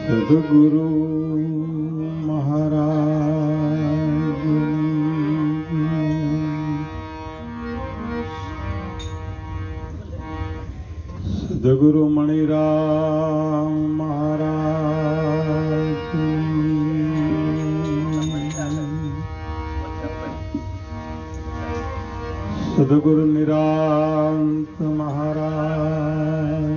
સદગુરુ મહારાજ સદગુરુ મણિરામ મહારાજ સદગુરુ નિરાંત મહારાજ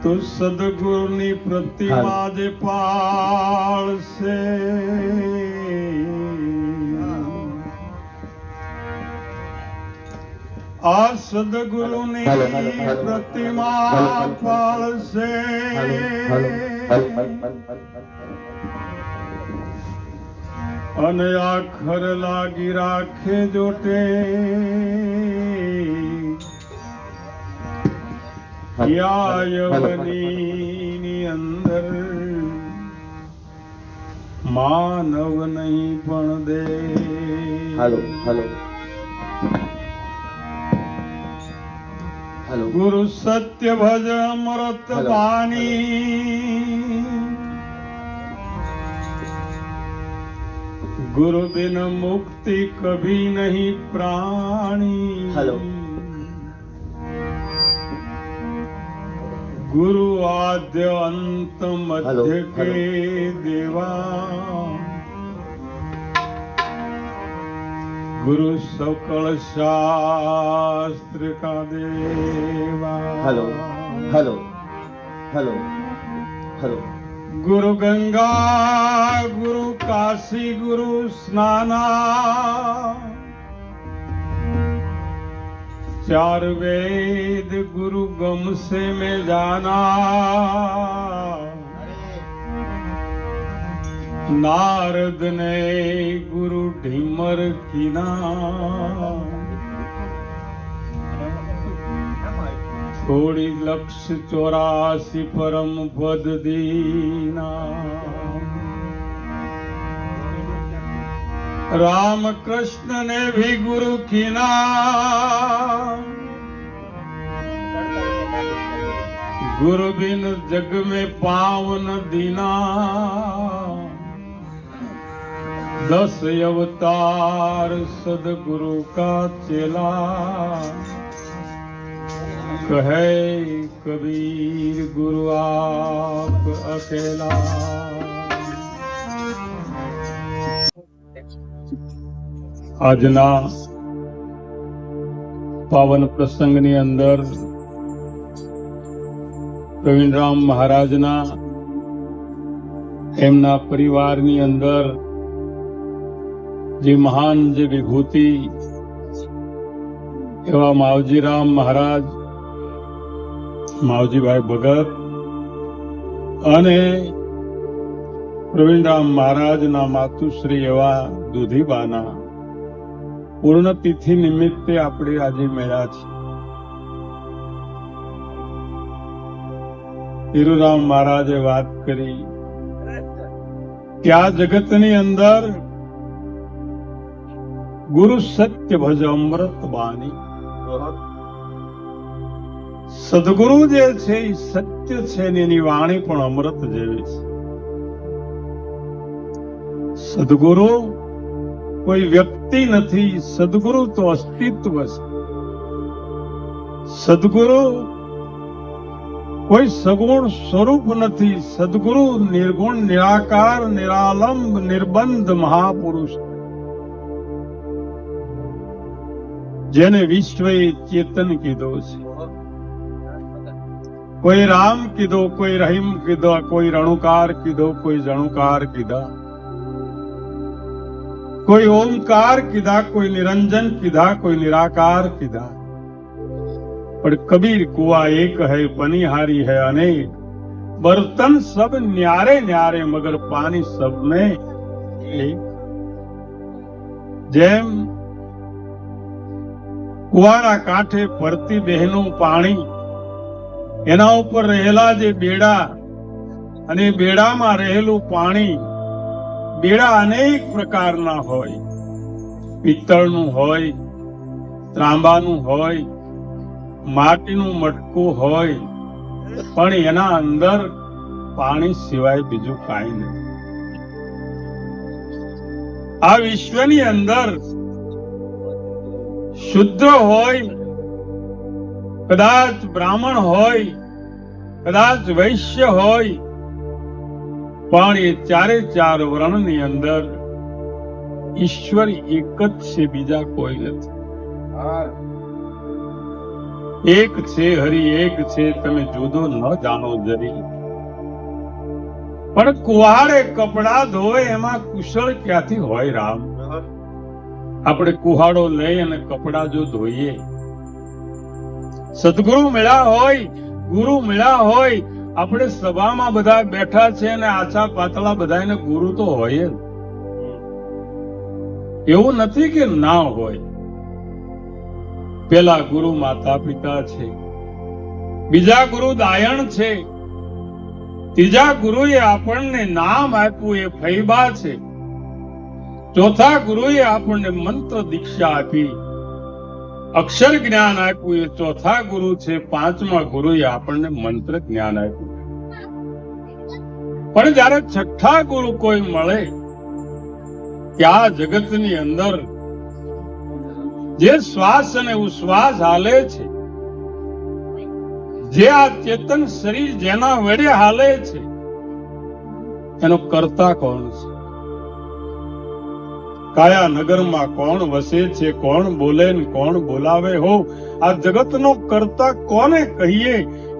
તો સદગુરુની પ્રતિમા જે પાળશે આ સદગુરુની પ્રતિમા પાળશે અને આખર લાગી રાખે જોટે યાયવની અંદર માનવ નહીં પણ દે. હાલો ગુરુ સત્ય ભજ અમૃત વાણી ગુરુ બિન મુક્તિ કભી નહીં પ્રાણી. હાલો ગુરુ આદ્ય અંત મધ્ય કે દેવા ગુરુ સકળ શાસ્ત્ર કા દેવા. હાલો ગુરુ ગંગા ગુરુ કાશી ગુરુ સ્નાના चार वेद गुरु गम से में जाना नारद ने गुरु ढीमर कीना छोड़ी लक्ष्य 84 परम पद दीना राम कृष्ण ने भी गुरु कीना गुरु बिन जग में पावन दीना 10 अवतार सदगुरु का चेला कहे कबीर गुरु आप अकेला. આજના પાવન પ્રસંગની અંદર પ્રવીણરામ મહારાજના એમના પરિવારની અંદર જે મહાન જે વિભૂતિ એવા માવજીરામ મહારાજ માવજીભાઈ ભગત અને પ્રવીણરામ મહારાજના માતુશ્રી એવા દુધીબાના પૂર્ણતિથિ નિમિત્તે આપણે આજે મળ્યા છીએ. હીરુરામ મહારાજે વાત કરી કે આ જગતની અંદર ગુરુ સત્ય ભજ અમૃત બાની. સદગુરુ જે છે એ સત્ય છે ને એની વાણી પણ અમૃત જેવી છે. સદગુરુ કોઈ વ્યક્તિ નથી, સદગુરુ તો અસ્તિત્વ છે. સદગુરુ કોઈ સગુણ સ્વરૂપ નથી, સદગુરુ નિર્ગુણ નિરાકાર નિરાલંબ નિર્બંધ મહાપુરુષ જેને વિશ્વએ ચેતન કીધો છે. કોઈ રામ કીધો, કોઈ રહીમ કીધો, કોઈ રણુકાર કીધો, કોઈ જણુકાર કીધા, કોઈ ઓમકાર કીધા, કોઈ નિરંજન કીધા, કોઈ નિરાકાર કીધા. पर कबीर कुआ एक है पनिहारी है अनेक, बर्तन सब न्यारे न्यारे मगर पानी सब में एक. જેમ કુવાના કાંઠે ફરતી બહેનું પાણી, એના ઉપર રહેલા જે બેડા અને બેડામાં રહેલું પાણી, બેડા અનેક પ્રકારના હોય, પિત્તળનું હોય, ત્રાંબાનું હોય, માટીનું મટકું હોય પણ એના અંદર પાણી સિવાય બીજું કાંઈ નથી. આ વિશ્વની અંદર શુદ્ર હોય, કદાચ બ્રાહ્મણ હોય, કદાચ વૈશ્ય હોય, પણ એ ચારે ચાર વર્ણની અંદર ઈશ્વર એક જ છે, બીજા કોઈ નથી. એક છે હરિ એક છે, તમે જુદો ન જાણો જરી. પણ કુહાડે કપડા ધોવે એમાં કુશળ ક્યાંથી હોય રામ? આપણે કુહાડો લઈ અને કપડા જો ધોઈએ, સદગુરુ મળ્યા હોય, ગુરુ મળ્યા હોય, આપણે સભામાં બધા બેઠા છે અને આછા પાતળા બધાને ગુરુ તો હોય જ. એવું નથી કે ના હોય. પેલા ગુરુ માતા પિતા છે, બીજા ગુરુ દાયણ છે, ત્રીજા ગુરુએ આપણને નામ આપ્યું એ ફૈબા છે, ચોથા ગુરુએ આપણને મંત્ર દીક્ષા આપી, અક્ષર જ્ઞાન આપ્યું એ ચોથા ગુરુ છે, પાંચમા ગુરુએ આપણને મંત્ર જ્ઞાન આપ્યું. પણ જયારે છઠ્ઠા ગુરુ કોઈ મળે ત્યાં જગતની અંદર જે શ્વાસ અને ઉશ્વાસ હાલે છે, જે આ ચેતન શરીર જેના વડે હાલે છે, એનો કર્તા કોણ છે? કાયા નગરમાં કોણ વસે છે, કોણ બોલે ને કોણ બોલાવે હો? આ જગતનો કર્તા કોને કહીએ?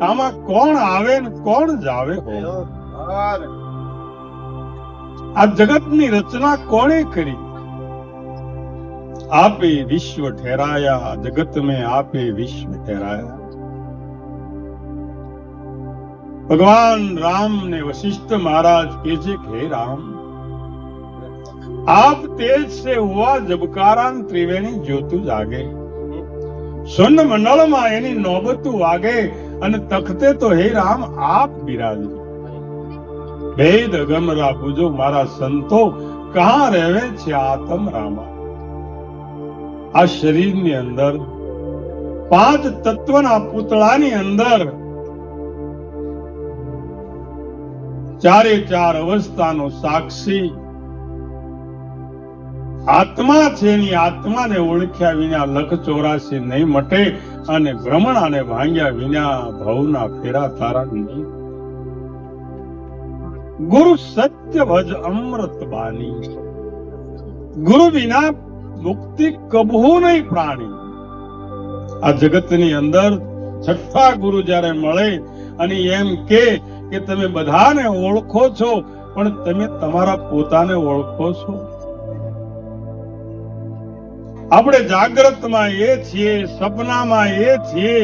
આમાં કોણ આવે ને કોણ જાવે હો? આ જગતની રચના કોણે કરી? આપે વિશ્વ ઠેરાયા, જગત में આપે વિશ્વ ઠેરાયા. ભગવાન રામ ને વશિષ્ઠ મહારાજ કહે છે કે હે રામ, आप तेज से हुआ जबकारान त्रिवेणी ज्योति जागे, સ્વર્ણ મંડળમાં એની નોબતું વાગે અને તખતે તો હે રામ આપ બિરાજો. ભેદ અગમરા પૂજો મારા સંતો, કહા રહેવે છે આતમ રામા. આ શરીરની અંદર પાંચ તત્વના પૂતળાની અંદર ચારે ચાર અવસ્થાનો સાક્ષી આત્મા છે. એની આત્માને ઓળખ્યા વિના લખ 84 નહીં મટે અને ભ્રમણાને ભાંગ્યા વિના ભવના ફેરા તારા નહીં. ગુરુ સત્ય ભજ અમૃત બાની, ગુરુ વિના મુક્તિ કબહુ નહીં પ્રાણી. આ જગતની અંદર છઠ્ઠા ગુરુ જ્યારે મળે અને એમ કે તમે બધાને ઓળખો છો, પણ તમે તમારા પોતાને ઓળખો છો? આપણે જાગ્રતમાં એ છીએ, સપનામાં એ છીએ,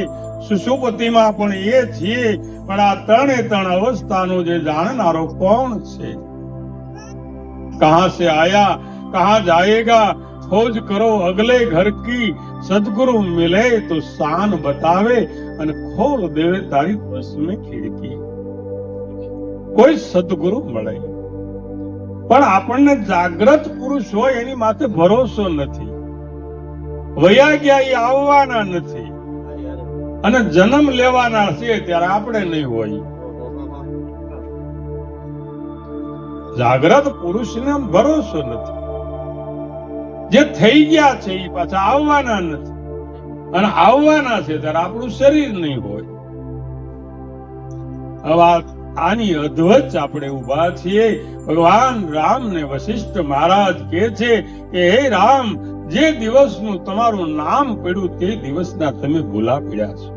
સુષુપ્તિમાં પણ એ છીએ, પણ આ ત્રણે ત્રણ અવસ્થાનો જે જાણનારો કોણ છે? કહા સે આયા કહા જાયેગા, खोज करो अगले घर की, सदगुरु मिले तो शान बतावे અને ખોલ દેવે તારી બસ में ખિડકી. કોઈ સદગુરુ મળે પણ આપણને જાગ્રત પુરુષ હોય એની માથે ભરોસો નથી. વયા ગયા એ આવવાના નથી અને જન્મ લેવાના છે ત્યારે આપણે નહીં હોય. જાગ્રત પુરુષને ભરોસો નથી. જે થઈ ગયા છે એ પાછા આવવાના નથી અને આવવાના છે ત્યારે આપણું શરીર નહીં હોય. હવે આની અધવચ આપણે ઉભા છીએ. ભગવાન રામ ને વશિષ્ઠ મહારાજ કહે છે કે હે રામ, જે દિવસનું તમારું નામ પડ્યું તે દિવસના તમે ભૂલા પડ્યા છો.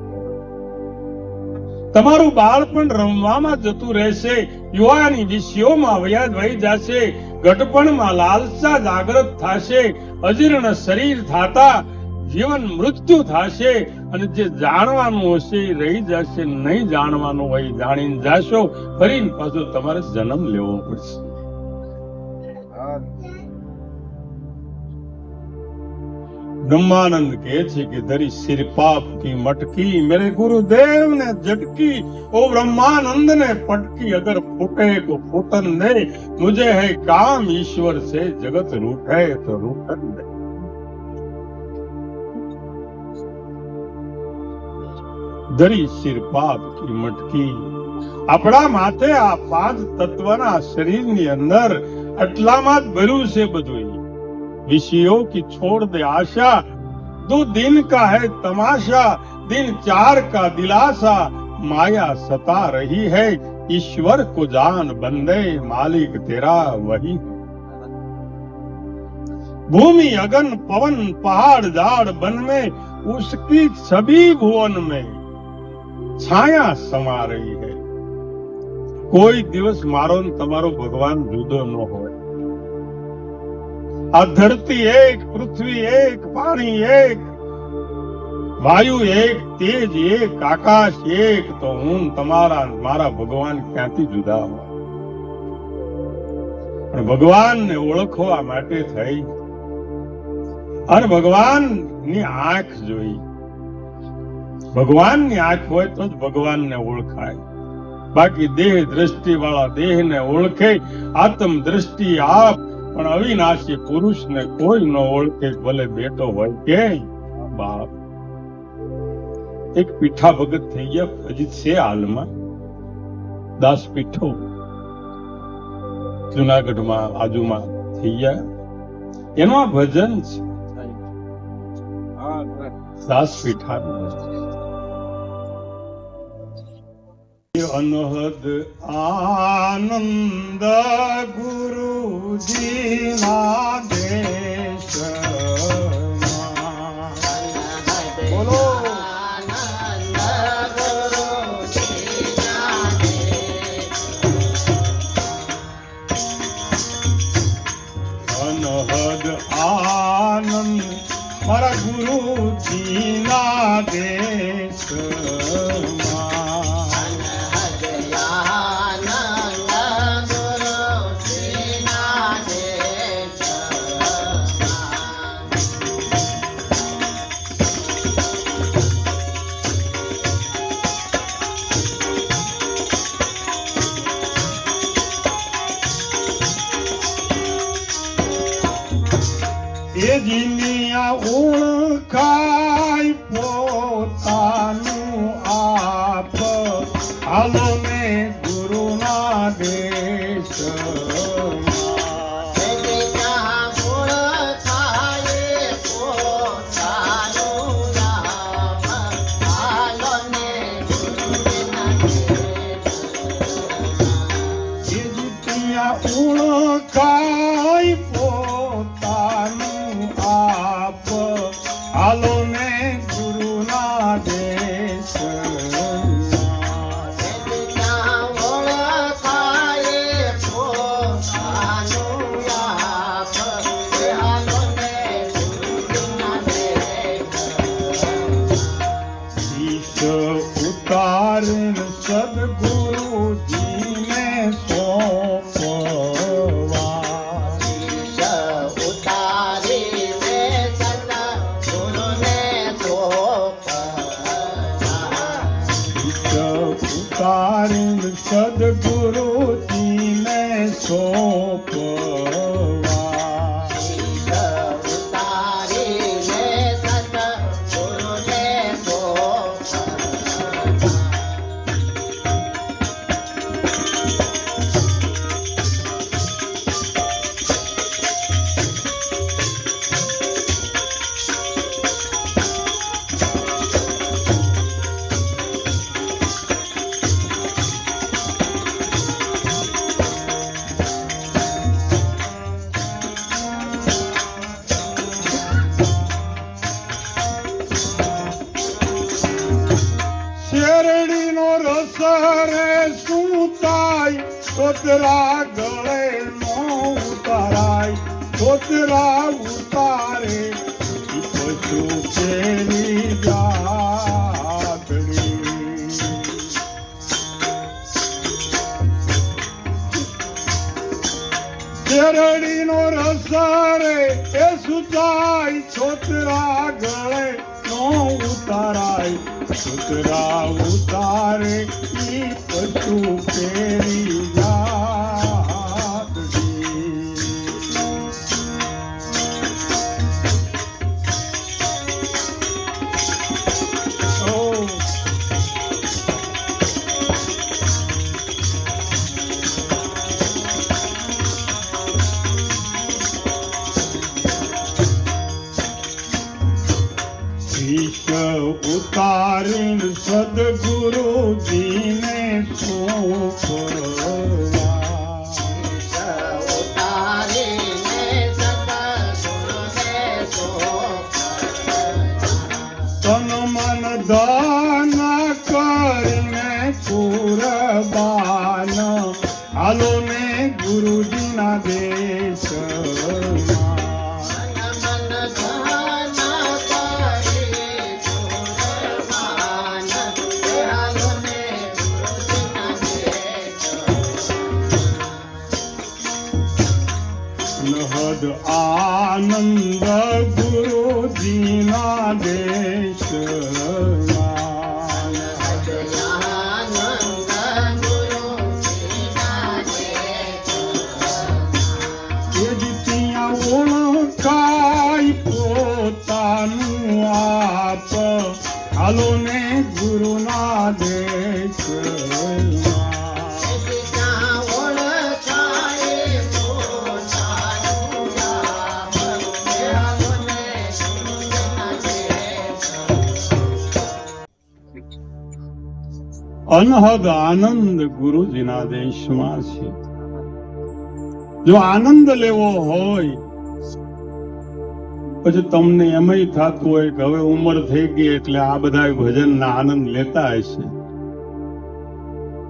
તમારું બાળપણ રમવામાં જતું રહેશે, યુવાની વિષયોમાં વહી જશે, ઘટપણમાં લાલસા જાગૃત થશે, અજીર્ણ શરીર થાતા જીવન મૃત્યુ થશે અને જે જાણવાનું હશે એ રહી જશે, નહીં જાણવાનું હોય જાણીને જાશો, ફરીને પાછો તમારે જન્મ લેવો પડશે. ब्रह्मानंद કહે છે કે ધરી સિર પાપ की मटकी, मेरे गुरुदेव ने झटकी, ओ ब्रह्मानंद ने पटकी, अगर फूटे को फूटन दे, मुझे है काम ईश्वर से, जगत रूठे तो रूठन दे. ધરી શિર પાપ કી મટકી. આપણા માથે આ પાંચ તત્વના શરીરની અંદર આટલામાં જ ભર્યું છે બધું. વિષયો કી છોડ દે આશા, दो दिन का है तमाशा, दिन 4 का दिलासा, माया सता रही है, ईश्वर को जान बंदे, मालिक तेरा वही है. भूमि अगन पवन पहाड़ झाड़ बन में, उसकी सभी भुवन में छाया समा रही है. કોઈ દિવસ મારો ને તમારો ભગવાન જુદો ન હોય. આ ધરતી એક, પૃથ્વી એક, પાણી એક, વાયુ એક, તેજ એક, આકાશ એક, તો હું તમારા મારા ભગવાન ક્યાંથી જુદા હોય? પણ ભગવાનને ઓળખવા માટે થઈ અને ભગવાનની આંખ જોઈ. ભગવાનની આંખ હોય તો જ ભગવાનને ઓળખાય. બાકી દેહ દ્રષ્ટિ વાળા દેહને ઓળખે, આત્મ દ્રષ્ટિ આપ, પણ અવિનાશી પુરુષને કોઈ ન ઓળખે, ભલે બેટો હોય કે બાપ. એક પીઠા ભગત થઈ ગયા, હજી છે હાલમાં દાસ પીઠો જુનાગઢમાં આજુમાં થઈ ગયા. એનું આ ભજન છે, દાસ પીઠાનું. અનહદ આનંદ ગુરુજી ના દેશ. બોલો અનહદ આનંદ મારા ગુરુજી ના દેશ. એ જીનિયા ઓળખાય પોતાનું આપ, હાલો ને ગુરુના દેશ. ઓળખાય પોતાનું આપ, હાલો ને ગુરુના દેશ. ઈશ ઉતારણ સદગુરુજીને સોંપવા. ઉતારણ સદગુરુજીને સોંપવા. શેરડીનો રસ રે શું થાય, તોતરા ગળે નો ઉતારાય, તોતરા ઉતારે પશુ કેરી જાતડી. શેરડીનો રસ રે એ સુતાય, તોતરા ગળે નો ઉતારાય, તોતરા ઉતારે ઈ પશુ કેરી જાતડી. વિષ ઉતારીને સદગુરુજીને સોંપવા. તન મન દાન કરીને કુરબાન હાલો ને ગુરુજીના દેશમાં. નહદ આનંદ ગુરુજીના દેશમાં. એ જીત્યા ઓળખાય પોતાનું આપ હાલો ને ગુરુના દેશમાં. અનહદ આનંદ ગુરુજીના દેશમાં છે. જો આનંદ લેવો હોય પછી તમને એમય થતું હોય કે હવે ઉંમર થઈ ગઈ એટલે આ બધા ભજનના આનંદ લેતા હશે,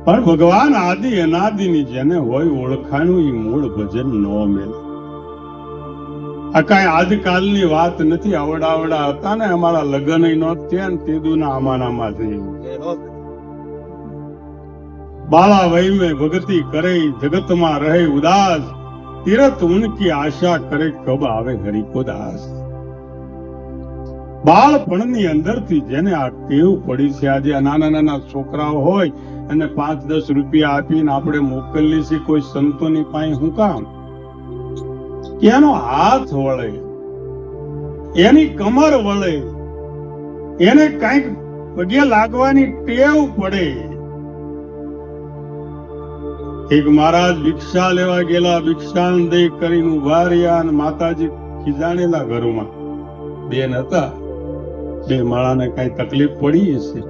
પણ ભગવાન આદિ અનાદિની જેને હોય ઓળખાણું એ મૂળ ભજન ન મેળે. આ કઈ આજકાલની વાત નથી. આવડા હતા ને અમારા લગ્ન નો થયા ને તેદુના આમાનામાં થયું. बाला वही में भगति करे जगत में रहे उदास, तीरथ उनकी आशा करे कब आवे हरि को दास. બાળપણની અંદરથી જેને આ ટેવ પડી છે, આજે નાના નાના છોકરાઓ હોય અને 5-10 રૂપિયા આપીને આપણે મોકલીએ છીએ કોઈ સંતોની પાસે. હું કામ? એનો હાથ વળે, એની કમર વળે, એને કઈક પગે લાગવાની ટેવ પડે. એક મહારાજ ભિક્ષા લેવા ગયેલા, ભિક્ષાન દે કરીને ઉભા રહ્યા અને માતાજી ખીજાણેલા. ઘરમાં બેન હતા, બે માળાને કઈ તકલીફ પડી હશે,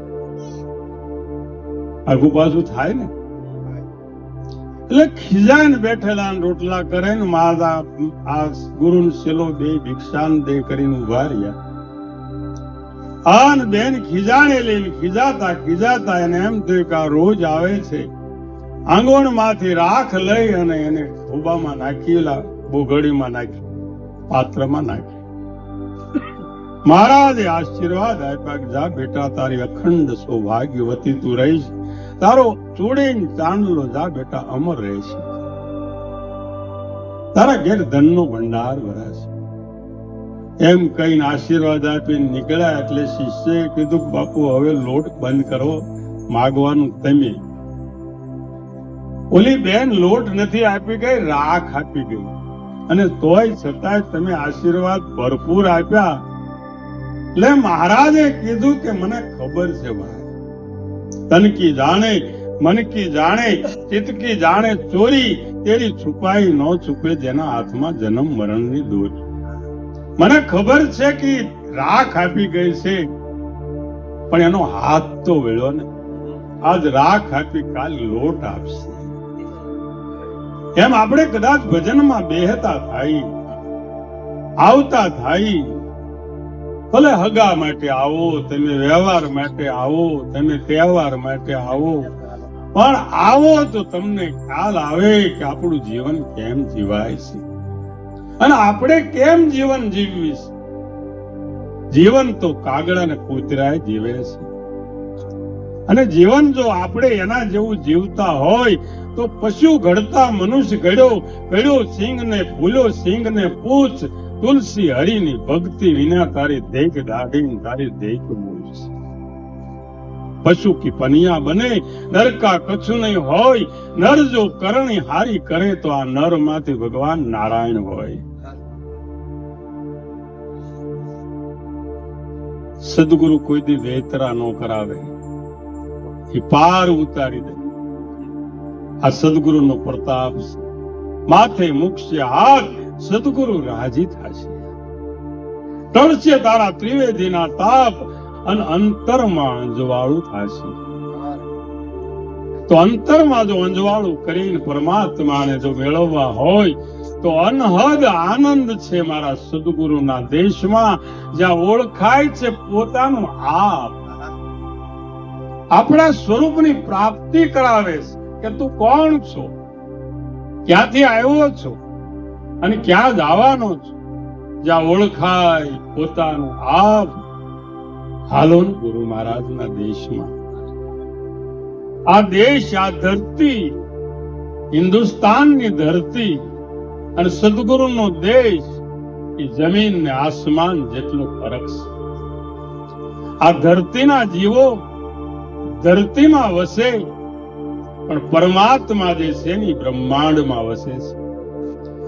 આગુ પાછું થાય ને, એટલે ખીજાઈને બેઠેલા રોટલા કરે ને માતા આ ગુરુ સેલો બે ભિક્ષાન દે કરીને ઉભા રહ્યા. આન બેન ખીજાણેલી ખીજાતા એને એમ થયું કે આ રોજ આવે છે, આંગણ માંથી રાખ લઈ અને એને ખોબામાં નાખીલા, બોઘડીમાં નાખી, પાત્રમાં નાખી. મહારાજે આશીર્વાદ આપ્યા કે જા બેટા, તારી અખંડ સૌભાગ્યવતી તું રહીશ, તારો ચોડીને ચાંદલો જા બેટા અમર રહેશે, તારા ઘેર ધનનો ભંડાર ભરાશે. એમ કહીને આશીર્વાદ આપીને નીકળ્યા. એટલે શિષ્યએ કીધું બાપુ હવે લોટ બંધ કરો, માગવાનું તમે. ઓલી બેન લોટ નથી આપી ગઈ, રાખ આપી ગઈ, અને તોય છતાંય તમે આશીર્વાદ ભરપૂર આપ્યા. એટલે મહારાજે કીધું કે મને ખબર છે ભાઈ, તન કી જાણે મન કી જાણે ચિત્ત કી જાણે ચોરી, તેરી છુપાઈ ન છુપે જેના હાથમાં જન્મ મરણની દોરી. મને ખબર છે કે રાખ આપી ગઈ છે, પણ એનો હાથ તો વળ્યો ને. આજ રાખ આપી, કાલ લોટ આપશે. એમ આપણે કદાચ ભજનમાં બેહતા થાય, આવતા થાય, ભલે હગા માટે આવો, તમે વ્યવહાર માટે આવો, તમે તહેવાર માટે આવો, પણ આવો તો તમને ખ્યાલ આવે કે આપણું જીવન કેમ જીવાય છે અને આપણે કેમ જીવન જીવવી છે. જીવન તો કાગળ અને કૂતરાએ જીવે છે, અને જીવન જો આપણે એના જેવું જીવતા હોય તો પશુ ઘડતા મનુષ્ય ઘડ્યો સિંહ ને ભૂલ્યો સિંહ ને પૂછ, તુલસી હરિની ભક્તિ વિના તારી દેખ દાઢી તારી દેખ મૂછ. પશુ કી પનિયા બને નર કા કછું નહીં હોય, નર જો કરણી હારી કરે તો આ નર માંથી ભગવાન નારાયણ હોય. સદગુરુ કોઈ દી વેતરા ન કરાવે, એ પાર ઉતારી દે. આ સદગુરુ નો પ્રતાપ છે. માથે મૂકશે હાથ, સદગુરુ રાજી થશે. ટળશે તારા ત્રિવેદીના તાપ અને અંતરમાં અંજવાળું થશે. તો અંતરમાં જો અંજવાળું કરીને પરમાત્માને જો મેળવવા હોય તો અનહદ આનંદ છે મારા સદગુરુના દેશમાં, જ્યાં ઓળખાય છે પોતાનું આપ. આપણા સ્વરૂપની પ્રાપ્તિ કરાવે છે કે તું કોણ છો, ક્યાંથી આવ્યો છો અને ક્યાં જવાનો છો. જ્યાં ઓળખાય પોતાનું આપ. હાલો ને ગુરુ મહારાજના દેશમાં. આ દેશ, આ ધરતી, હિન્દુસ્તાનની ધરતી અને સદગુરુનો દેશ એ જમીન ને આસમાન જેટલો ફરક છે. આ ધરતીના જીવો ધરતીમાં વસે, પણ પરમાત્મા જે છે ને બ્રહ્માંડમાં વસે છે.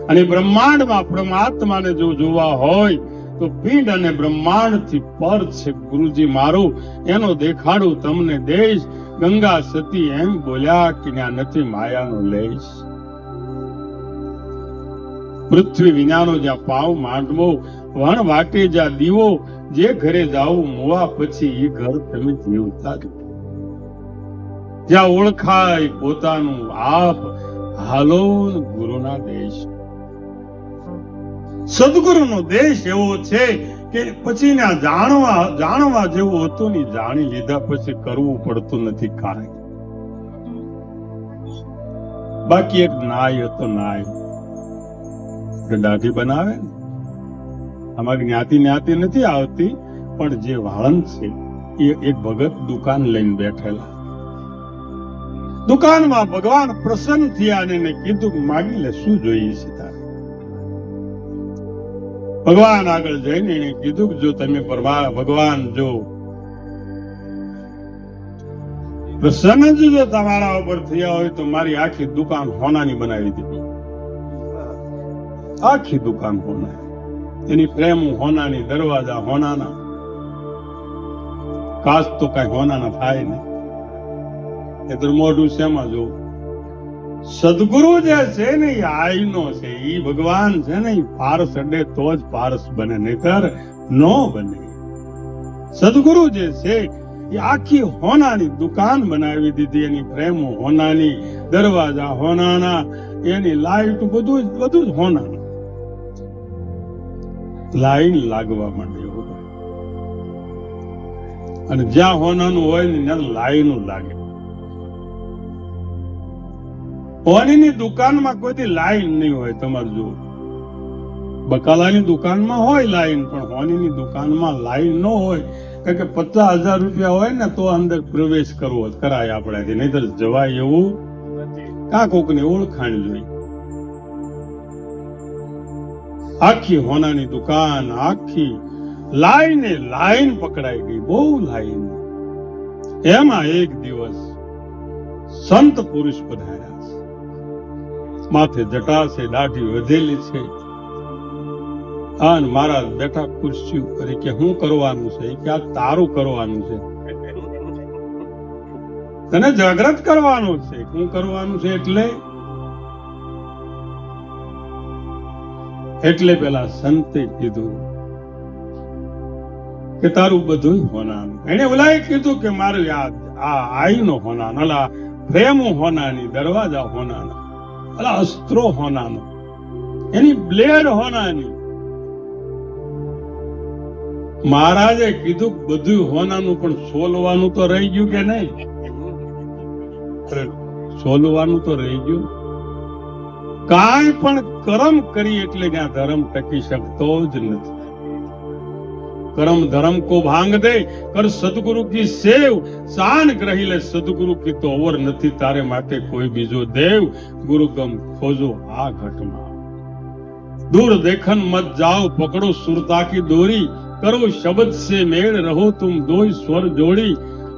અને બ્રહ્માંડમાં પરમાત્માને જો જોવા હોય તો પિંડ અને બ્રહ્માંડ થી પર છે ગુરુજી મારું, એનો દેખાડું તમને દેશ. ગંગા સતી એમ બોલ્યા કે ત્યાં નથી માયાનો લેશ. પૃથ્વી વિનાનો જ્યાં પાવ માંડવો, વણ વાટે જ્યાં દીવો, જે ઘરે જાવું મોવા પછી એ ઘર તમે જીવતા જ. જ્યાં ઓળખાય પોતાનું આપ. હાલો ગુરુના દેશ. સદગુરુનો દેશ એવો છે કે પછી ને જાણવા જેવું હતું ને જાણી લીધા પછી કરવું પડતું નથી કાંઈ. બાકી એક નાય હતો, નાય દાઢી બનાવે ને, આમાં જ્ઞાતિ નથી આવતી, પણ જે વાળંદ છે એ એક ભગત દુકાન લઈને બેઠેલા. દુકાનમાં ભગવાન પ્રસન્ન થયા અને એને કીધું માગી લે, શું જોઈએ છે તારે. ભગવાન આગળ જઈને એને કીધું કે જો તમે ભગવાન જો પ્રસન્ન જો તમારા ઉપર થયા હોય તો મારી આખી દુકાન હોનાની બનાવી દીધી. આખી દુકાન હોના, એની પ્રેમ હોનાની, દરવાજા હોનાના, કાચ તો કઈ હોનાના થાય ને. એ તો મોઢું શેમાં જો. સદગુરુ જે છે ને એ આઈનો છે, એ ભગવાન છે ને એ પારસ અડે તો જ પારસ બને, નહીતર નો બને. સદગુરુ જે છે એ આખી હોનાની દુકાન બનાવી દીધી. એની પ્રેમ હોનાની, દરવાજા હોનાના, એની લાઈટ બધું જ હોનાનું. લાઈન લાગવા માંડી, અને જ્યાં હોનાનું હોય ને ત્યાં લાઈન લાગે. હોનીની દુકાનમાં કોઈથી લાઈન નહીં હોય. તમારે જો બકાલાની દુકાનમાં હોય લાઈન, પણ હોનીની દુકાનમાં લાઈન ન હોય. કારણ કે 50,000 રૂપિયા હોય ને તો અંદર પ્રવેશ કરવો કરાય આપણાથી, નહીતર જવાય એવું કાં કોકની ઓળખાણ જોઈએ. આખી હોનાની દુકાન, આખી લાઈન પકડાઈ ગઈ, બહુ લાઈન. એમાં એક દિવસ સંત પુરુષ પધાર્યા છે. માથે જટા છે, દાઢી વધેલી છે, અને મહારાજ બેઠા ખુરશી ઉપર. કે શું કરવાનું છે? કે આ તારું કરવાનું છે, તને જાગૃત કરવાનું છે. શું કરવાનું છે? એટલે પેલા સંતે કીધું કે તારું બધું હોનાનું. એને ઓલાએ કીધું કે મારું યાદ આ આઈનો હોનાનો, અલા પ્રેમ હોનાની, દરવાજા હોનાના, અલા અસ્ત્રો હોનાનો, એની બ્લેડ હોનાની. મહારાજે કીધું બધું હોનાનું, પણ સોલવાનું તો રહી ગયું કે નહીં? સોલવાનું તો રહી ગયું. કાંઈ પણ કર્મ કરી એટલે ત્યાં ધર્મ ટકી શકતો જ નથી. कर्म धर्म को भांग दे, कर सदगुरु की सेव, शान ग्रही ले सदगुरु की तो और નથી તારે માટે કોઈ બીજો દેવ. ગુરુગમ ખોજો આ ઘટમાં, दूर देखन मत जाओ, पकड़ो सुरता की डोरी, करो शब्द से मेल, रहो तुम दो स्वर जोड़ी.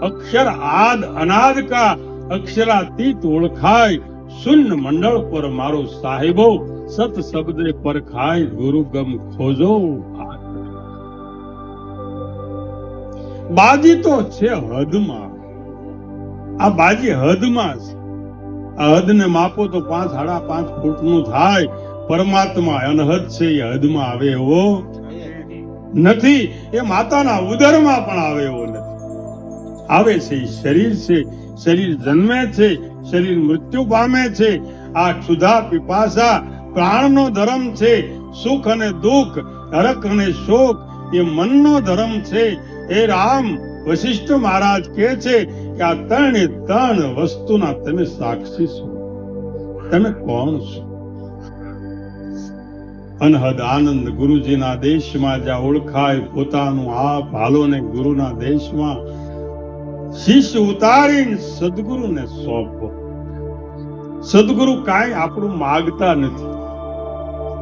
अक्षर आद अनाद का अक्षरातीत ओळखाय, शून्य मंडल पर मारो साहिबो, सत शब्दे पर खाय. गुरुगम खोजो. બાજી તો છે હદમાં. આ બાજી હદમાં છે. આ હદને માપો તો 5.5 ફૂટનું થાય. પરમાત્મા અનહદ છે, એ હદમાં આવે એવો નથી, એ માતાના ઉદરમાં પણ આવે એવો નથી. આવે છે એ શરીર છે, શરીર જન્મે છે, શરીર મૃત્યુ પામે છે. આ ક્ષુધા પીપાસા પ્રાણનો ધર્મ છે. સુખ અને દુઃખ, હરખ અને શોક એ મનનો ધર્મ છે. એ રામ, વશિષ્ઠ મહારાજ કહે છે કે આ ત્રણ વસ્તુના તમે સાક્ષી છો. તમે કોણ છો? અનહદ આનંદ ગુરુજીના દેશમાં જ્યાં ઓળખાય પોતાનું આપ, હાલો ને ગુરુના દેશમાં શિષ્ય ઉતારીને સદગુરુને સોંપો. સદગુરુ કાંઈ આપણું માગતા નથી.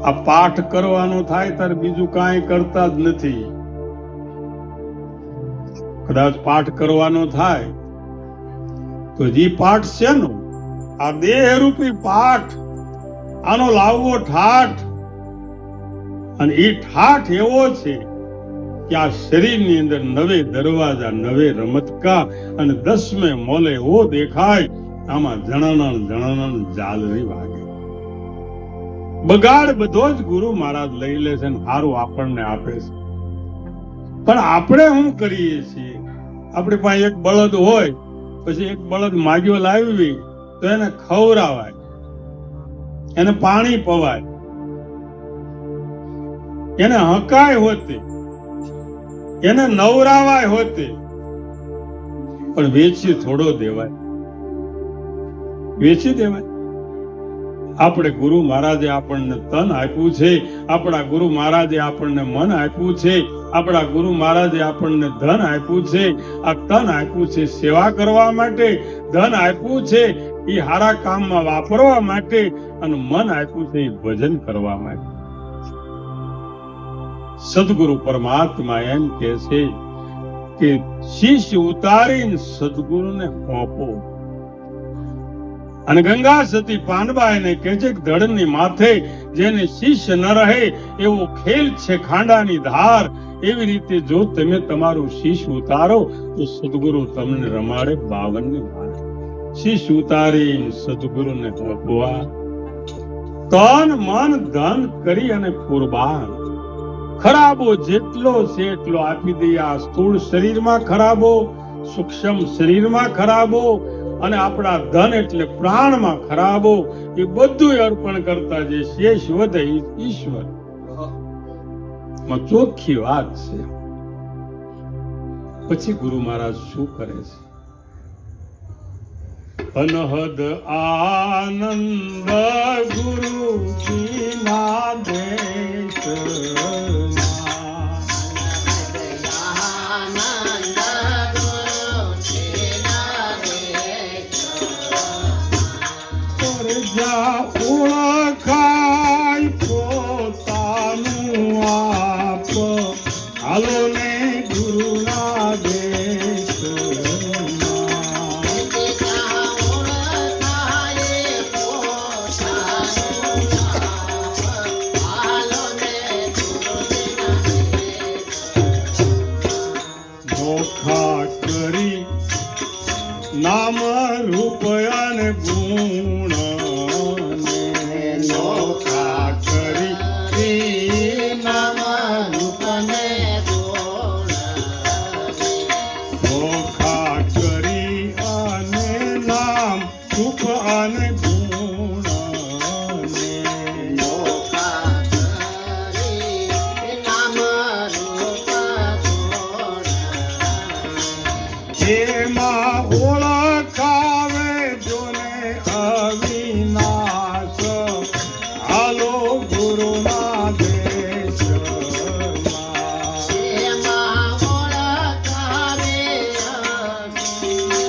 આ પાઠ કરવાનો થાય ત્યારે બીજું કાંઈ કરતા જ નથી. કદાચ પાઠ કરવાનો થાય તો જે પાઠ છે નો, આ દેહરૂપી પાઠ, આનો લાવવો ઠાઠ. અને એ ઠાઠ એવો છે કે આ શરીરની અંદર નવે દરવાજા, નવે રમતકા અને 10મે મોલે એવો દેખાય. આમાં જણણ જાલરી વાગે. બગાડ બધો જ ગુરુ મહારાજ લઈ લે છે, સારું આપણને આપે છે. પણ આપણે શું કરીએ છીએ? આપણી પાસે એક બળદ હોય, પછી એક બળદ માગ્યો લાવવી તો એને ખવરાવાય, એને પાણી પવાય, એને હકાય હોતે, એને નવરાવાય હોતે, પણ વેચી થોડો દેવાય? વેચી દેવાય? આપણે ગુરુ મહારાજે આપણને તન આપ્યું છે, આપણા ગુરુ મહારાજે આપણને મન આપ્યું છે, આપણા ગુરુ મહારાજે આપણને ધન આપ્યું છે. આ તન આપ્યું છે સેવા કરવા માટે, ધન આપ્યું છે એ સારા કામમાં વાપરવા માટે, અને મન આપ્યું છે એ ભજન કરવા માટે. સદગુરુ પરમાત્મા એમ કહે છે કે શિષ્ય ઉતારીને સદગુરુને સોંપો. અને ગંગા સતી પાનબા એને કહે છે કે ધડની માથે જેને શિષ્ય ન રહે એવો ખેલ છે ખાંડાની ધાર. એવી રીતે જો તમે તમારું શિષ્ય ઉતારો તો સદગુરુ તમને રમાડે 52ની ધાર. શિષ્ય ઉતારી સદગુરુને સોંપવા, તન મન ધન કરી અને કુરબાન. ખરાબો જેટલો છે એટલો આપી દઈએ. આ સ્થૂળ શરીરમાં ખરાબો, સૂક્ષ્મ શરીરમાં ખરાબો, અને આપણા ધન એટલે પ્રાણમાં ખરાબો, એ બધું અર્પણ કરતા જે શેષ વધે ઈશ્વર માં ચોખ્ખી વાત છે. પછી ગુરુ મહારાજ શું કરે છે? અનહદ આનંદ ગુરુજીના દેશમાં ઓળખાય પોતાનું આપ, હાલો ને ગુરુના દેશમાં નોખા કરી નામ રૂપ અને ગુણ, નોખા કરી નામ રૂપ ને ગુણ, નોખા કરી અને નામ રૂપ અને ગુણ, નોખા કરી નામ રૂપ ગુણ, એમાં ઓળખાવે જોને અવિનાશ, હાલો ગુરુના દેશમાં. એમાં ઓળખાવે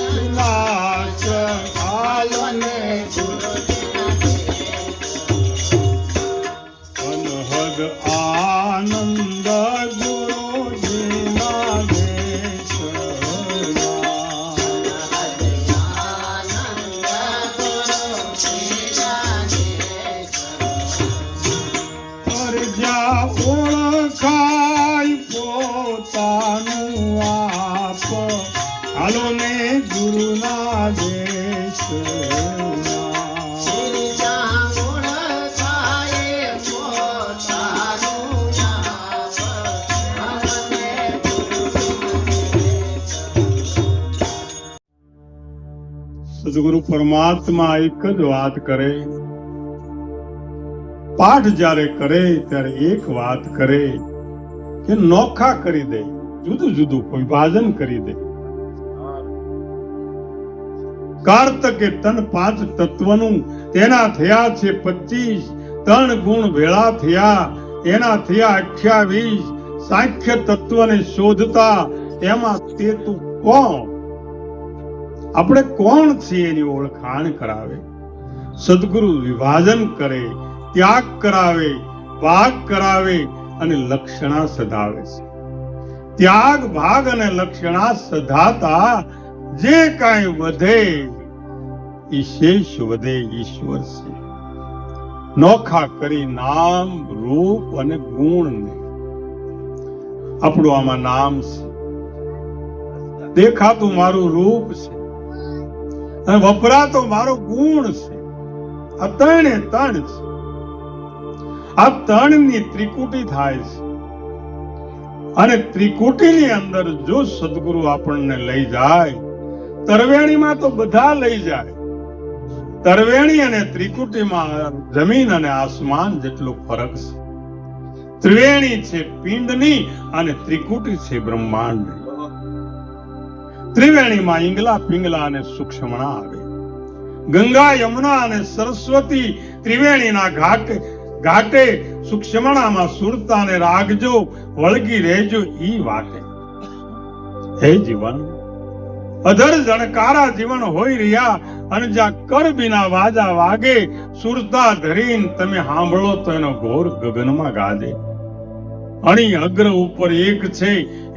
અવિનાશ, હાલો ને ગુરુના દેશમાં. અનહદ આનંદ ગુરુજીના ઓળખાય પોતાનું આપ, હાલો ને ગુરુના દેશમાં. ઓળખાય પોતાનું આપ, સદગુરુ પરમાત્મા એક જ વાત કરે, પાઠ જ્યારે કરે ત્યારે એક વાત કરે કે નોખા કરી દે, જુદું જુદું કોઈ ભાજન કરી દે. કાર્તકે તન 5 તત્વનું તેના થયા છે 25, 3 ગુણ ભેળા થયા એના થયા 28. સાંખ્ય તત્વને શોધતા એમાં તે તું કોણ? આપણે કોણ છીએ એની ઓળખાણ કરાવે. સદગુરુ વિભાજન કરે, ત્યાગ કરાવે, ભાગ કરાવે અને લક્ષણા સધાવે છે. ત્યાગ, ભાગ અને લક્ષણા સધાતા જે કાંઈ વધે ઈ શેષ વધે ઈશ્વર છે. નોખા કરી નામ, રૂપ અને ગુણને. આપણું આમાં નામ છે, દેખાતું મારું રૂપ છે અને વપરાતો મારો ગુણ છે. આ ત્રણે ત્રણ છે. આ ત્રણની ત્રિકુટી થાય છે અને ત્રિકુટીની અંદર જો સદગુરુ આપણને લઈ જાય, તરવેણીમાં તો બધા લઈ જાય. તરવેણી અને ત્રિકુટીમાં જમીન અને આસમાન જેટલો ફરક છે. ત્રિવેણી છે પિંડની અને ત્રિકુટી છે બ્રહ્માંડની. ત્રિવેણીમાં ઈંગલા, પિંગલા અને સૂક્ષ્મણા આવે. ગંગા, યમુના અને સરસ્વતી ત્રિવેણીના ઘાટે સૂક્ષ્મણામાં સુરતાને રાખજો, વળગી રહેજો ઈ વાટે. હે જીવન, અધર જણકારા જીવન હોય રહ્યા અને જ્યાં કર બિના વાજા વાગે, સુરતા ધરીને તમે સાંભળો તો એનો ઘોર ગગનમાં ગાજે. અણી અગ્ર ઉપર એક છે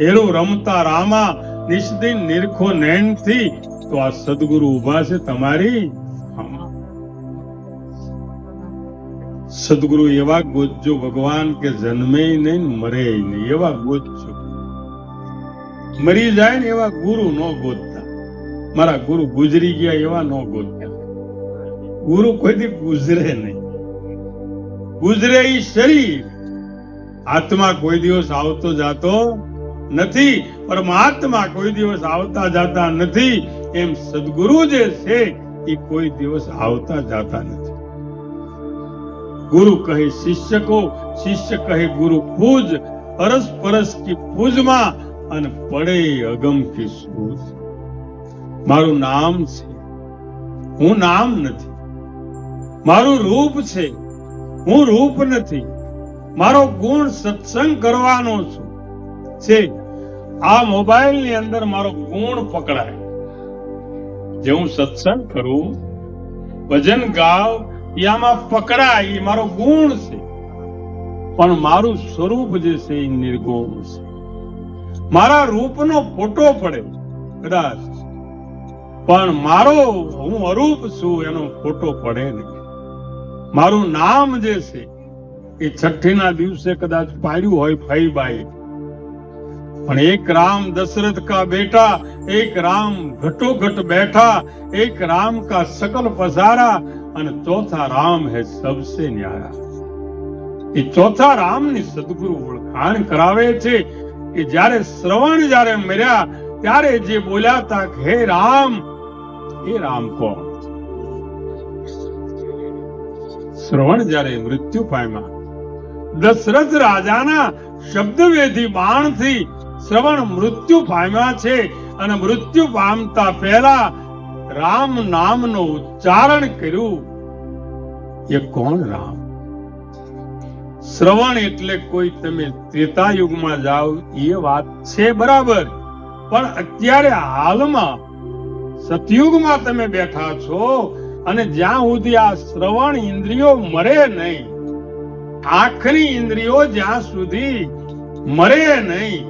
એરું રમતા રામા, નિષ્દિન નિરખો નૈનથી તો આ સદગુરુ ઉભા છે તમારી. સદગુરુ એવા ગોતજો ભગવાન કે જન્મે નહીં મરે નહીં, એવા ગોતજો. મરી જાય ને એવા ગુરુ ન ગોતતા. મારા ગુરુ ગુજરી ગયા એવા ન ગોતતા. ગુરુ કોઈથી ગુજરે નહીં. ગુજરે ઈ શરીર, આત્મા કોઈ દિવસ આવતો જાતો નથી. પરમાત્મા કોઈ દિવસ આવતા જાતા નથી. એમ સદગુરુ જે છે એ કોઈ દિવસ આવતા જાતા નથી. ગુરુ કહે શિષ્ય કો, શિષ્ય કહે ગુરુ પૂજ. અરસ પરસ કી પૂજમાં અને પડે અગમ કી સૂઝ. મારું નામ છે, હું નામ નથી. મારું રૂપ છે, હું રૂપ નથી. મારો ગુણ સત્સંગ કરવાનો છું છે. આ મોબાઈલ ની અંદર મારો ગુણ પકડાય. જે હું સત્સંગ કરું, ભજન ગાવ, આમાં પકડાય, એ મારો ગુણ છે. પણ મારું સ્વરૂપ જે છે એ નિર્ગુણ છે. મારા રૂપનો ફોટો પડે કદાચ, પણ મારો હું અરૂપ છું એનો ફોટો પડે નહીં. મારું નામ જે છે એ છઠ્ઠીના દિવસે કદાચ પાડ્યું હોય ફઈબાઈ, પણ એક રામ દશરથ કા બેટા, એક રામ ઘટોઘટ बैठा, एक राम का सकल पसारा અને ચોથા રામ હે સબસે ન્યારા. એ ચોથા રામ ની સદગુરુ ઓળખાણ કરાવે છે કે જ્યારે શ્રવણ જ્યારે મર્યા ત્યારે જે બોલ્યા તા હે રામ, એ રામ કોણ? શ્રવણ જ્યારે મૃત્યુ પામ્યા, દશરથ રાજાના શબ્દવેધી બાણથી શ્રવણ મૃત્યુ પામ્યા છે અને મૃત્યુ પામતા પહેલા રામ નામનો ઉચ્ચારણ કર્યું. એ કોણ રામ? શ્રવણ એટલે કોઈ તમે ત્રેતા યુગમાં જાઓ એ વાત છે બરાબર, પણ અત્યારે હાલમાં સતયુગમાં તમે બેઠા છો અને જ્યાં સુધી આ શ્રવણ ઇન્દ્રિયો મરે નહીં, આંખની ઇન્દ્રિયો જ્યાં સુધી મરે નહીં,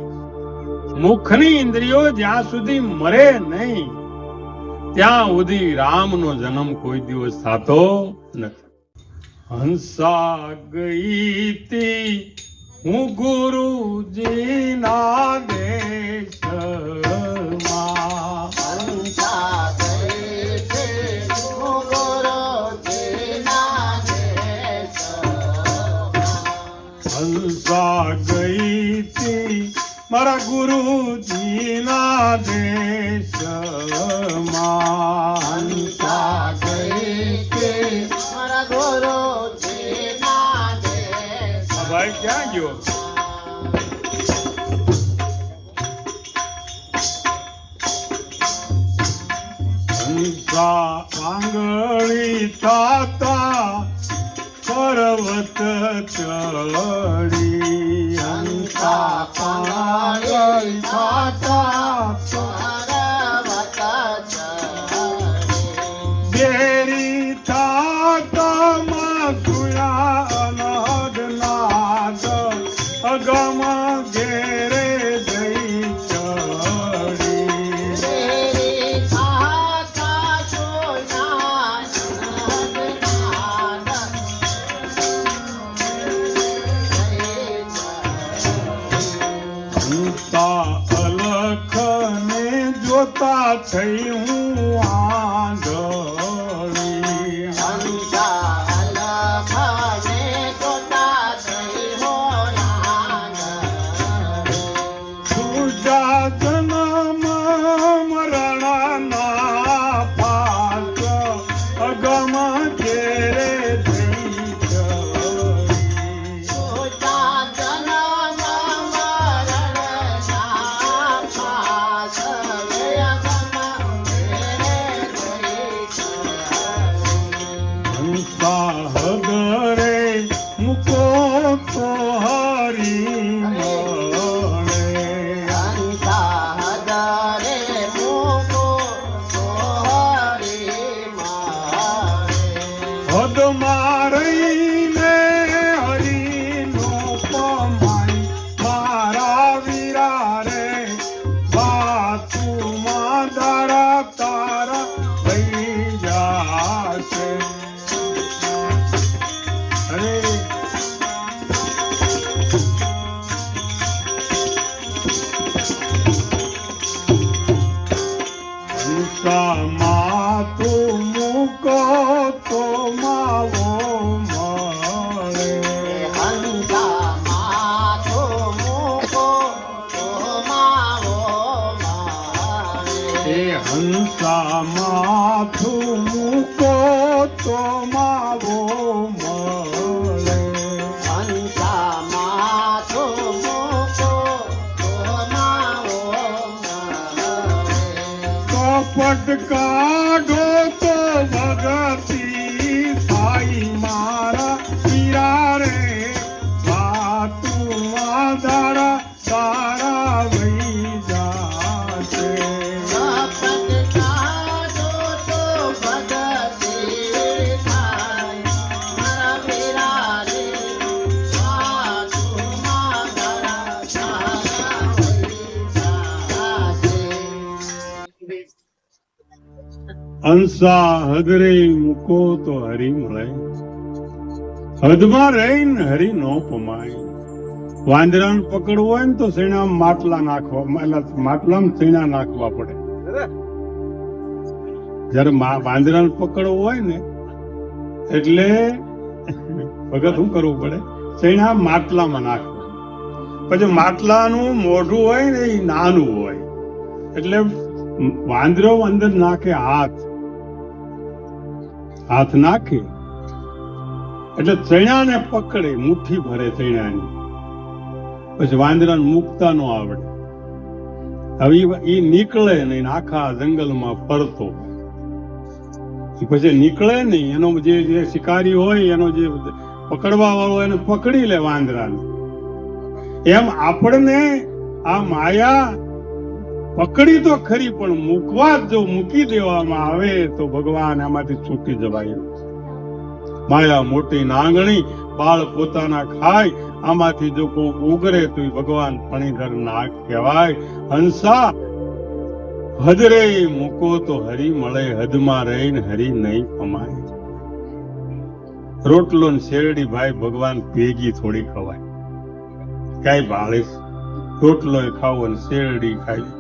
મુખની ઇન્દ્રિયો જ્યાં સુધી મરે નહીં, ત્યાં સુધી રામનો જન્મ કોઈ દિવસ થતો નથી. હંસા ગઈ તી હું ગુરુજીના દેશમાં, હંસા ગઈ તી હું ગુરુજીના દેશમાં, હંસા ગઈ તી મારા ગુરુજીના દેશમાં હંસા ગઈ છે મારા ગુરુજીના દેશ. આ ભાઈ ક્યાં ગયો? હંસા આંગળી તાતા પર્વત ચડી. હંસા પાંગળી તાતા પર્વત ચડી. બેરી તાતામાં સુયા અનહદ નાદ અગમ ઘેરે જઈ ચડી. તેરી થાતા સોના નંદનાદ હંસા અલખને જોતા થઈ હું આંધળી. હંસા અલખને જોતા થઈ હો સુજા જન્મ મરણના પાસ અગમ ઘેરે જઈ ચડી. સોતા જન્મ મરણના પાસ હંસા હદરે મૂકો તો હરી મળે. હંસા હદરે મૂકો તો હરી મળે. હદમાં રહીને હરીનો પમાય મારા વીરા રે બાતુમાં દાડા તારા થઈ જાશે. અરે હંસા માથું મૂકો તો માવો મળે. હંસા માથું મૂકો તો માવો મળે. એ હંસા માથું મૂકો તો માવો મળે. હંસા માથું મૂકો તો માવો મળે. કપટ કાઢો તો ભગતી સાઈ મારા પીરા રે વાતુમાં દાડા તારા વહી જાશે. કપટ કાઢો તો ભગતી થાય મારા વીરા રે વાતુમાં દાડા તારા વહી જાશે. હંસા હદરે મૂકો તો હરી મળે. હદમાં રહીને હરી નો પમાય. વાંદરાને પકડવું હોય ને તો સૈણા માટલા નાખવા માટલામાં સૈણા નાખવા પડે. જયારે વાંદરાને પકડવું હોય ને એટલે ભગત શું કરવું પડે? સૈણા માટલામાં નાખવા. પછી માટલાનું મોઢું હોય ને એ નાનું હોય એટલે વાંદરો અંદર નાખે હાથ નાખે એટલે ચણાને પકડે, મુઠ્ઠી ભરે ચણાની. પછી વાંદરાને મૂકતા ન આવડે. હવે ઈ નીકળે નહીં, આખા જંગલમાં ફરતો. પછી નીકળે નહીં, એનો જે શિકારી હોય એનો જે પકડવા વાળો એને પકડી લે વાંદરાને. એમ આપણને આ માયા પકડી તો ખરી, પણ મૂકવા જો મૂકી દેવામાં આવે તો ભગવાન આમાંથી છૂટી જવાય. માયા મોટી નાંગણી, બાળ પોતાના ખાય, આમાંથી જો કોઈ ઉગરે તો ભગવાન ફણીધર ના કહેવાય. હંસા હદરે મૂકો તો હરી મળે, હદમાં રહીને હરી નહીં કમાય. રોટલો ને શેરડી ભાઈ ભગવાન ભેગી થોડી ખવાય. કઈ ભાળીશ, રોટલો ખાવો ને શેરડી ખાઈ,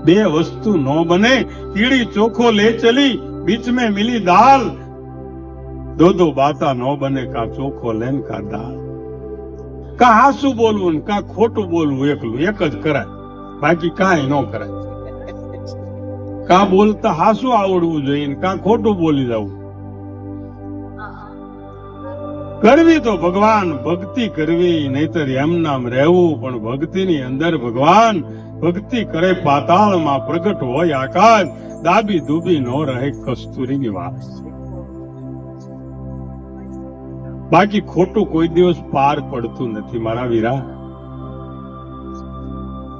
બે વસ્તુ નો બને. કીડી ચોખો લે ચલી, बीच में मिली दाल, दो दो बाता नो बने, का चोखो लेन का दाल. કા હાસું બોલવું ને કા ખોટું બોલવું, એકલું એક જ કરાય, બાકી કાંઈ ન કરાય. કા બોલતા હાસું આવડવું જોઈએ ને કા ખોટું બોલી જવું. કરવી તો ભગવાન ભક્તિ કરવી, નહીતર એમ નામ રહેવું. પણ ભક્તિની અંદર ભગવાન, ભક્તિ કરે પાતાળમાં પ્રગટ હોય આકાશ, દાબી દૂબી નો રહે કસ્તુરીની વાસ. બાકી ખોટું કોઈ દિવસ પાર પડતું નથી મારા વીરા.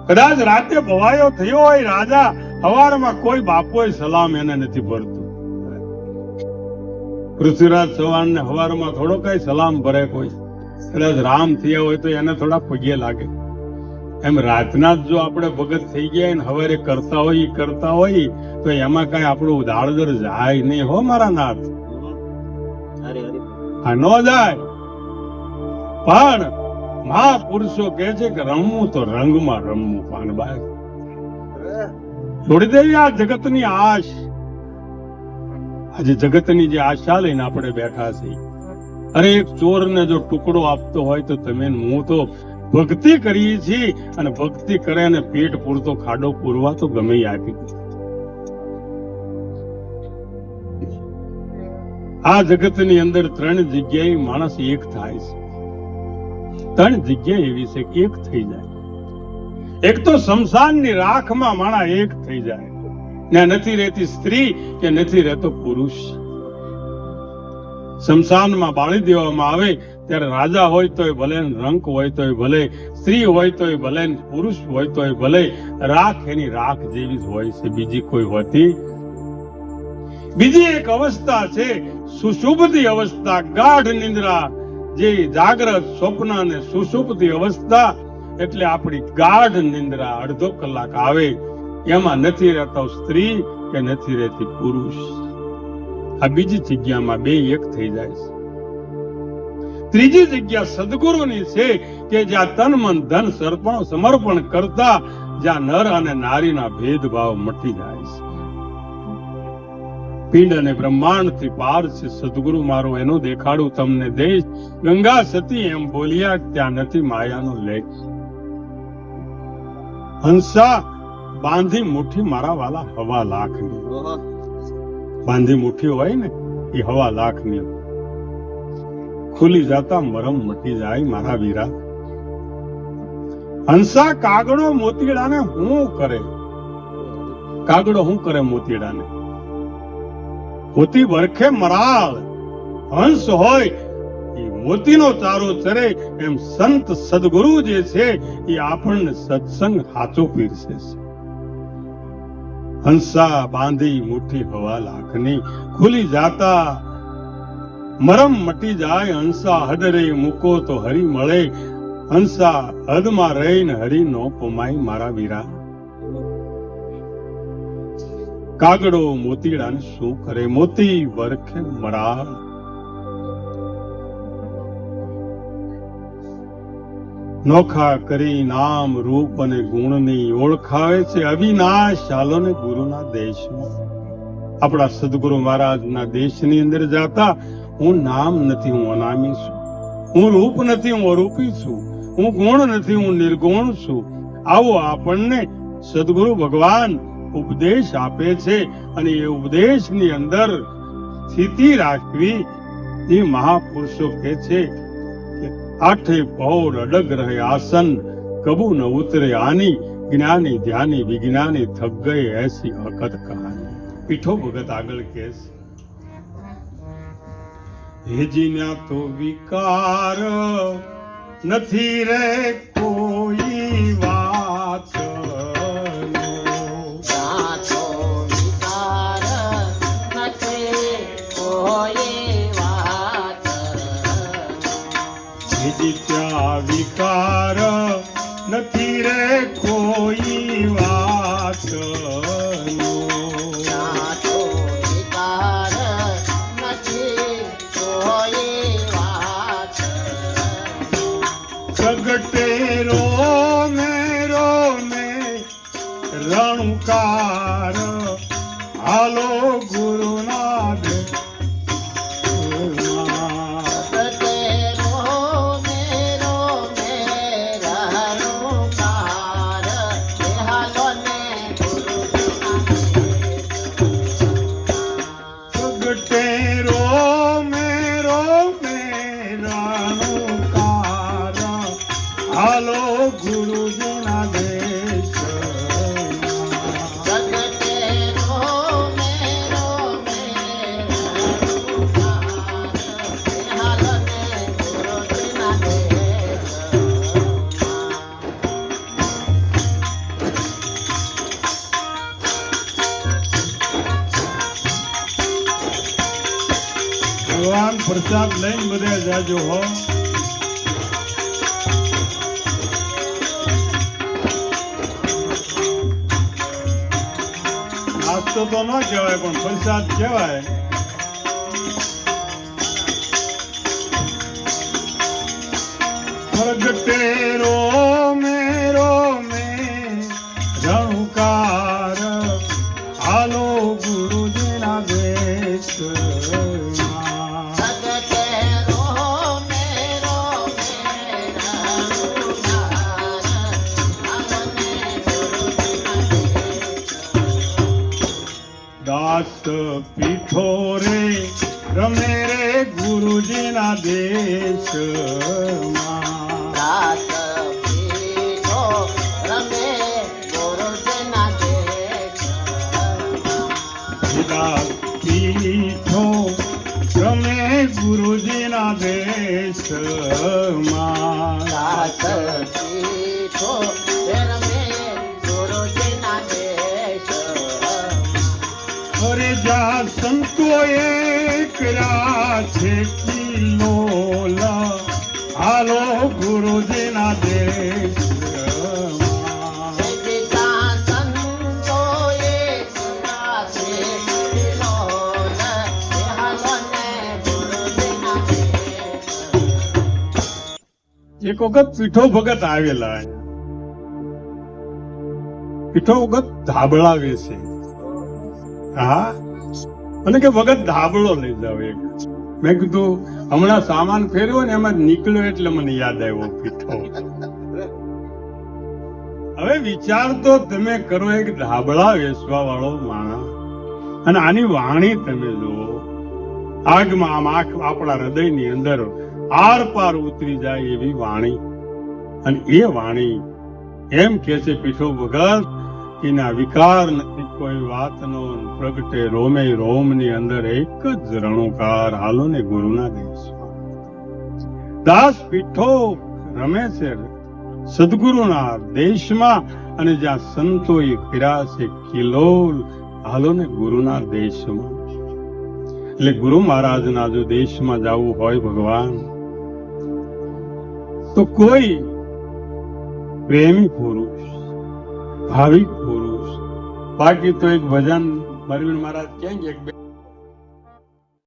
કદાચ રાતે ભવાયો થયો હોય રાજા, હવારમાં કોઈ બાપોય સલામ એને નથી ભરતું. પૃથ્વીરાજ ચૌહાણને હવારમાં થોડો કઈ સલામ ભરે કોઈ? કદાચ રામ થયા હોય તો એને થોડા પગે લાગે. એમ રાતના જ જો આપણે ભગત થઈ ગયા ને હવારે કરતા હોય તો એમાં કઈ આપણું દાળદર જાય નહીં હો મારા નાથ. આ ન જાય. પણ મહાપુરુષો કહે છે કે રમવું તો રંગમાં રમવું. પાનબાઈ છોડી દેવી આ જગતની આશ. આજે જગતની જે આશા લઈને આપણે બેઠા છીએ. અરે એક ચોરને જો ટુકડો આપતો હોય તો તમે હું તો ભક્તિ કરીએ છીએ, અને ભક્તિ કરે અને પેટ પૂરતો ખાડો પૂરવા તો ગમે આપી. આ જગતની અંદર 3 જગ્યાએ માણસ એક થાય છે. 3 જગ્યા એવી છે કે એક થઈ જાય. એક તો શમશાનની રાખમાં માણા એક થઈ જાય. ત્યાં નથી રહેતી સ્ત્રી કે નથી રહેતો પુરુષ. શમશાનમાં બાળી દેવામાં આવે ત્યારે રાજા હોય તોય ભલે, રંક હોય તોય ભલે, સ્ત્રી હોય તોય ભલે, પુરુષ હોય તોય ભલે, રાખ એની રાખ જેવી જ હોય છે, બીજી કોઈ હોતી. બીજી એક અવસ્થા છે સુષુપ્તિ અવસ્થા, ગાઢ નિંદ્રા. જે જાગ્રત, સ્વપ્ન અને સુષુપ્તિ અવસ્થા એટલે આપણી ગાઢ નિંદ્રા. અડધો કલાક આવે, એમાં નથી રહેતો સ્ત્રી કે નથી રહેતી પુરુષ. આ બીજી જગ્યામાં બે એક થઈ જાય છે. ત્રીજી જગ્યા સદગુરુની છે કે જ્યાં તન મન ધન સમર્પણ કરતા, જ્યાં નર અને નારીના ભેદભાવ મટી જાય છે. પિંડ અને બ્રહ્માંડ થી પાર છે સદગુરુ મારો, એનો દેખાડું તમને દેશ. ગંગા સતી એમ બોલ્યા, ત્યાં નથી માયાનો લેખ. હંસા બાંધી મુઠ્ઠી મારા વાલા 1.25 લાખની. બાંધી મુઠ્ઠી હોય ને એ 1.25 લાખની. ખુલી જાતા મરમ મટી જાય મારા વીરા. હંસા કાગડો મોતીડાને શું કરે? કાગડો શું કરે મોતીડાને? મોતી વરખે મરાળ. હંસ હોય એ મોતીનો ચારો ચરે. એમ સંત સદગુરુ જે છે એ આપણને સત્સંગ સાચો પીરસે છે. હંસા બાંધી મુઠ્ઠી 1.25 લાખની. ખુલી જાતા મરમ મટી જાય. હંસા હદરે મૂકો તો હરી મળે. હંસા હદમાં રહીને હરી નો પમાય મારા વીરા. કાગડો મોતીડાને શું કરે? મોતી વરખે મરાળ. નોખા કરી નામ રૂપ અને ગુણની ઓળખાવે છે અવિનાશ. ચાલો ને ગુરુના દેશમાં. આપણા સદગુરુ મહારાજના દેશની અંદર જાતા, હું નામ નથી, હું અનામી છું. હું રૂપ નથી, હું અરૂપી છું. હું ગુણ નથી, હું નિર્ગુણ છું. આવો આપણને સદગુરુ ભગવાન ઉપદેશ આપે છે. અને એ ઉપદેશની અંદર સ્થિતિ રાખવી. એ મહાપુરુષો કહે છે કે 8 પહોર અડગ રહે આસન, કબુ ન ઉતરે આની. જ્ઞાની ધ્યાની વિજ્ઞાની થક ગયે એસી હકત કહાની. પીઠો ભગત આગળ કહે છે, હેજીના તો વિકાર નથી રે કોઈ વાત. ત્યાં વિકાર નથી રે કોઈ વાત. પ્રગટે રોમે રણુકાર. હાલો ગુરુનાથ ભગવાન પ્રસાદ લઈને બધે જાજો હો. નાસ્તો તો ન કહેવાય પણ પ્રસાદ કહેવાય. પ્રગટે રોમે રણુકાર હાલો ગુરુજીના દેશમાં. જગતે રોમે રઘુનાથ, આવને ગુરુજીના દાસ પીઠો રે રમે રે ગુરુજીના દેશમાં. દાસ પીઠો રમે ગુરુજીના દેશમાં. દાસ પીઠો રમે ગુરુજીના દેશમાં. દાસ પીઠો રમે ગુરુજીના દેશમાં. અરે જા સંતોએ કર્યા છે કિલોલ હાલો ગુરુજીના દેશમાં. પિતા સંતોએ કર્યા છે કિલોલ, હાલોને ગુરુજીના દેશમાં. એક વખત પીઠો ભગત આવેલા. પીઠો વખત ધાબળાવે છે. હા, અને કે વખત ધાબળો લઈ જાવ એક. મેં કીધું હમણાં સામાન ફેર્યો ને એમાં જ નીકળ્યો એટલે મને યાદ આવ્યો પીઠો. હવે વિચાર તો તમે કરો, એક ધાબળા વેચવા વાળો માણસ અને આની વાણી તમે જુઓ. આગમાં આમ આપણા હૃદયની અંદર આર પાર ઉતરી જાય એવી વાણી. અને એ વાણી એમ કે છે પીઠો ભગત, એના વિકાર નથી કોઈ વાતનો, પ્રગટે રોમે રોમની અંદર એક જ રણુકાર હાલો ને ગુરુના દેશમાં. દાસ પીઠો રમે છે સદગુરુના દેશમાં, અને જ્યાં સંતોએ કર્યા છે કિલોલ હાલો ને ગુરુના દેશમાં. એટલે ગુરુ મહારાજના જો દેશમાં જવું હોય ભગવાન, તો કોઈ પ્રેમી પુરુષ, ભાવિક પુરુષ, બાકી તો એક ભજન મરવીન મહારાજ ક્યાં એક